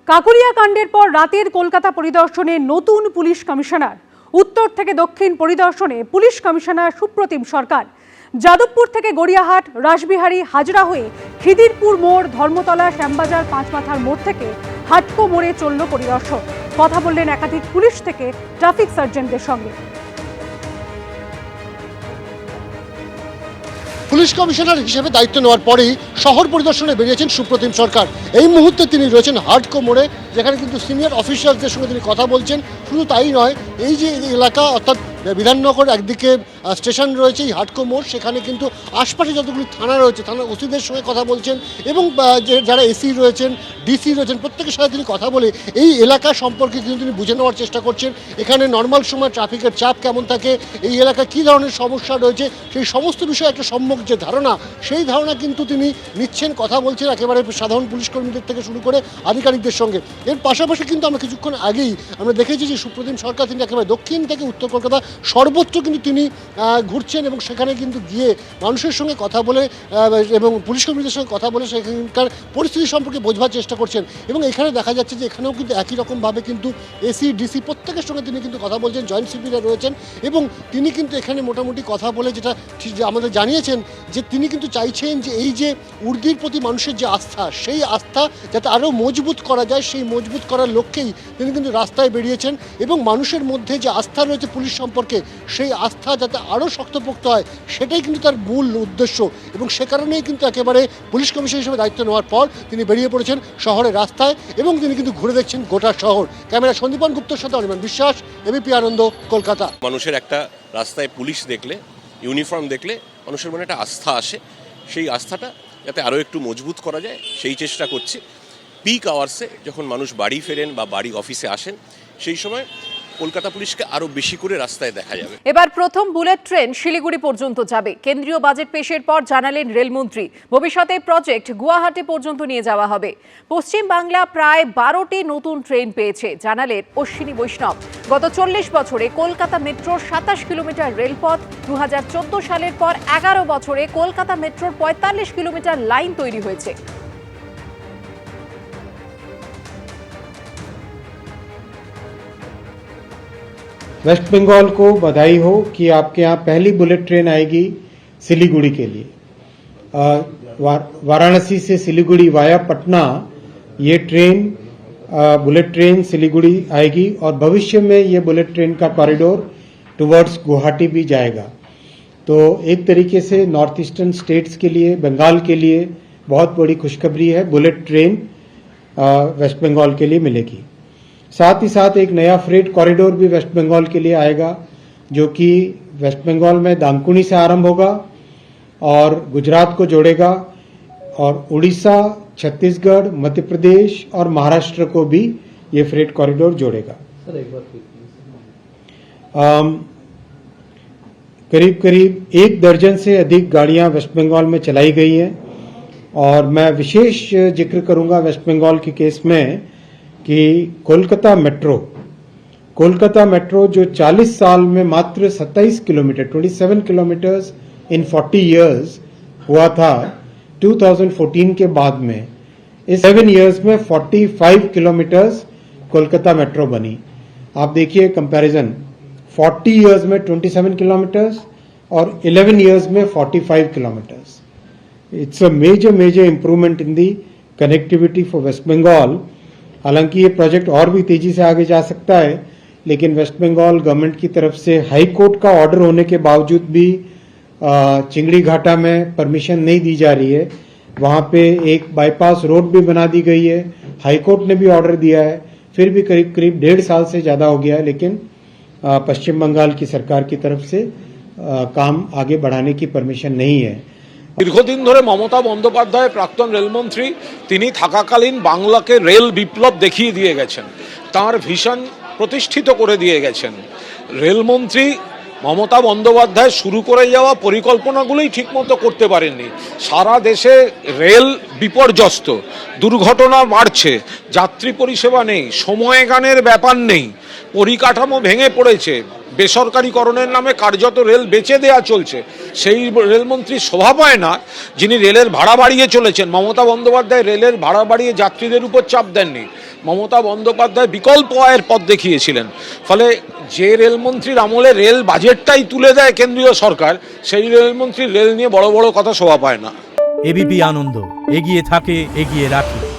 কাকুরিয়া কাণ্ডের পর রাতের কলকাতা পরিদর্শনে নতুন পুলিশ কমিশনার। উত্তর থেকে দক্ষিণ পরিদর্শনে পুলিশ কমিশনার সুপ্রতিম সরকার। যাদবপুর থেকে গড়িয়াহাট, রাসবিহারী, হাজরা হয়ে খিদিরপুর মোড়, ধর্মতলা, শ্যামবাজার, পাঁচমাথার মোড় থেকে হাটকো মোড়ে চলল পরিদর্শন। কথা বললেন একাধিক পুলিশ থেকে ট্রাফিক সার্জেন্টদের সঙ্গে। পুলিশ কমিশনার হিসেবে দায়িত্ব নেওয়ার পরেই শহর পরিদর্শনে বেরিয়েছেন সুপ্রতিম সরকার। এই মুহূর্তে তিনি রয়েছেন হাটকো মোড়ে, যেখানে কিন্তু সিনিয়র অফিসার্সদের সঙ্গে তিনি কথা বলছেন। শুধু তাই নয়, এই যে এলাকা অর্থাৎ বিধাননগর একদিকে স্টেশন রয়েছে, এই হাটকো মোড়, সেখানে কিন্তু আশপাশে যতগুলি থানা রয়েছে থানার ওসিদের সঙ্গে কথা বলছেন এবং যারা এসি রয়েছেন, ডিসি রয়েছেন, প্রত্যেকের সাথে তিনি কথা বলে এই এলাকা সম্পর্কে কিন্তু তিনি বুঝে নেওয়ার চেষ্টা করছেন। এখানে নর্মাল সময় ট্রাফিকের চাপ কেমন থাকে, এই এলাকায় কী ধরনের সমস্যা রয়েছে, সেই সমস্ত বিষয়ে একটা সম্যক যে ধারণা, সেই ধারণা কিন্তু তিনি নিচ্ছেন, কথা বলছেন একেবারে সাধারণ পুলিশ কর্মীদের থেকে শুরু করে আধিকারিকদের সঙ্গে। এর পাশাপাশি কিন্তু আমরা কিছুক্ষণ আগেই আমরা দেখেছি যে সুপ্রতিম সরকার তিনি একেবারে দক্ষিণ থেকে উত্তর কলকাতা সর্বত্র কিন্তু তিনি ঘুরছেন এবং সেখানে কিন্তু গিয়ে মানুষের সঙ্গে কথা বলে এবং পুলিশ কর্মীদের সঙ্গে কথা বলে সেখানকার পরিস্থিতি সম্পর্কে বোঝবার চেষ্টা করছেন। এবং এখানে দেখা যাচ্ছে যে এখানেও কিন্তু একই রকমভাবে কিন্তু এসি, ডিসি প্রত্যেকের সঙ্গে তিনি কিন্তু কথা বলছেন, জয়েন্ট সিপিরা রয়েছেন এবং তিনি কিন্তু এখানে মোটামুটি কথা বলে যেটা আমাদের জানিয়েছেন যে তিনি কিন্তু চাইছেন যে এই যে উর্দির প্রতি মানুষের যে আস্থা, সেই আস্থা যাতে আরও মজবুত করা যায়, সেই মজবুত করার লক্ষ্যেই তিনি কিন্তু রাস্তায় বেরিয়েছেন এবং মানুষের মধ্যে যে আস্থা রয়েছে পুলিশ সম্পর্কে, সেই আস্থা যাতে আরও শক্তপোক্ত হয়, সেটাই কিন্তু তার মূল উদ্দেশ্য। এবং সে কারণেই কিন্তু একেবারে পুলিশ কমিশনার হিসেবে দায়িত্ব নেওয়ার পর তিনি বেরিয়ে পড়েছেন শহরের রাস্তায় এবং তিনি কিন্তু ঘুরে দেখছেন গোটা শহর। ক্যামেরা সন্দীপন গুপ্তর সাথে অনির্বাণ বিশ্বাস, এবিপি আনন্দ, কলকাতা। মানুষের একটা রাস্তায় পুলিশ দেখলে, ইউনিফর্ম দেখলে মানুষের মনে একটা আস্থা আসে। সেই আস্থাটা যাতে আরও একটু মজবুত করা যায় সেই চেষ্টা করছে। পিক আওয়ার্সে যখন মানুষ বাড়ি ফেরেন বা বাড়ি অফিসে আসেন, সেই সময় কলকাতা পুলিশকে আরো বেশি করে রাস্তায় দেখা যাবে। এবার প্রথম বুলেট ট্রেন শিলিগুড়ি পর্যন্ত যাবে। কেন্দ্রীয় বাজেট পেশের পর জানালেন রেলমন্ত্রী, ভবিষ্যতে প্রজেক্ট গুয়াহাটি পর্যন্ত নিয়ে যাওয়া হবে। পশ্চিম বাংলা প্রায় 12টি নতুন ট্রেন পেয়েছে, জানালেন অশ্বিনী বৈষ্ণব। গত 40 বছরে কলকাতা মেট্রোর 27 কিলোমিটার রেলপথ, 2014 সালের পর 11 বছরে কলকাতা মেট্রোর 45 কিলোমিটার লাইন তৈরি হয়েছে। वेस्ट बंगाल को बधाई हो कि आपके यहाँ पहली बुलेट ट्रेन आएगी सिलीगुड़ी के लिए। वाराणसी से सिलीगुड़ी वाया पटना ये ट्रेन बुलेट ट्रेन सिलीगुड़ी आएगी और भविष्य में ये बुलेट ट्रेन का कॉरिडोर टुवर्ड्स गुवाहाटी भी जाएगा। तो एक तरीके से नॉर्थ ईस्टर्न स्टेट्स के लिए, बंगाल के लिए बहुत बड़ी खुशखबरी है। बुलेट ट्रेन वेस्ट बंगाल के लिए मिलेगी। साथ ही साथ एक नया फ्रेट कॉरिडोर भी वेस्ट बंगाल के लिए आएगा, जो कि वेस्ट बंगाल में दानकुनी से आरंभ होगा और गुजरात को जोड़ेगा और उड़ीसा, छत्तीसगढ़, मध्य प्रदेश और महाराष्ट्र को भी ये फ्रेट कॉरिडोर जोड़ेगा। करीब करीब 1 दर्जन से अधिक गाड़ियां वेस्ट बंगाल में चलाई गई हैं और मैं विशेष जिक्र करूंगा वेस्ट बंगाल के केस में कि कोलकाता मेट्रो जो 40 साल में मात्र 27 किलोमीटर 27 किलोमीटर्स इन 40 इयर्स हुआ था 2014 के बाद में, इस 7 इयर्स में 45 किलोमीटर्स कोलकाता मेट्रो बनी। आप देखिए कंपैरिजन, 40 इयर्स में 27 किलोमीटर्स और 11 इयर्स में 45 kilometres. It's a major improvement in the connectivity for West Bengal. हालांकि ये प्रोजेक्ट और भी तेजी से आगे जा सकता है, लेकिन वेस्ट बंगाल गवर्नमेंट की तरफ से हाई कोर्ट का ऑर्डर होने के बावजूद भी चिंगड़ी घाटा में परमिशन नहीं दी जा रही है। वहां पे एक बाईपास रोड भी बना दी गई है, हाई कोर्ट ने भी ऑर्डर दिया है, फिर भी करीब 1.5 साल से ज्यादा हो गया है, लेकिन पश्चिम बंगाल की सरकार की तरफ से काम आगे बढ़ाने की परमिशन नहीं है। দীর্ঘদিন ধরে মমতা বন্দ্যোপাধ্যায় প্রাক্তন রেলমন্ত্রী, তিনি থাকাকালীন বাংলাকে রেল বিপ্লব দেখিয়ে দিয়ে গেছেন, তার ভিশন প্রতিষ্ঠিত করে দিয়ে গেছেন। রেলমন্ত্রী মমতা বন্দ্যোপাধ্যায় শুরু করে যাওয়া পরিকল্পনাগুলোই ঠিকমতো করতে পারেননি। সারা দেশে রেল বিপর্যস্ত, দুর্ঘটনা বাড়ছে, যাত্রী পরিষেবা নেই, সময় গানের ব্যাপার নেই, পরিকাঠামো ভেঙে পড়েছে, বেসরকারিকরণের নামে কার্যত রেল বেচে দেওয়া চলছে, সেই রেলমন্ত্রী শোভা পায় না যিনি রেলের ভাড়া বাড়িয়ে চলেছেন। মমতা বন্দ্যোপাধ্যায় রেলের ভাড়া বাড়িয়ে যাত্রীদের উপর চাপ দেননি, মমতা বন্দ্যোপাধ্যায় বিকল্প আয়ের পথ দেখিয়েছিলেন। ফলে যে রেলমন্ত্রীর আমলে রেল বাজেটটাই তুলে দেয় কেন্দ্রীয় সরকার, সেই রেলমন্ত্রীর রেল নিয়ে বড় বড় কথা শোভা পায় না। এবিপি আনন্দ, এগিয়ে থাকে, এগিয়ে রাখে।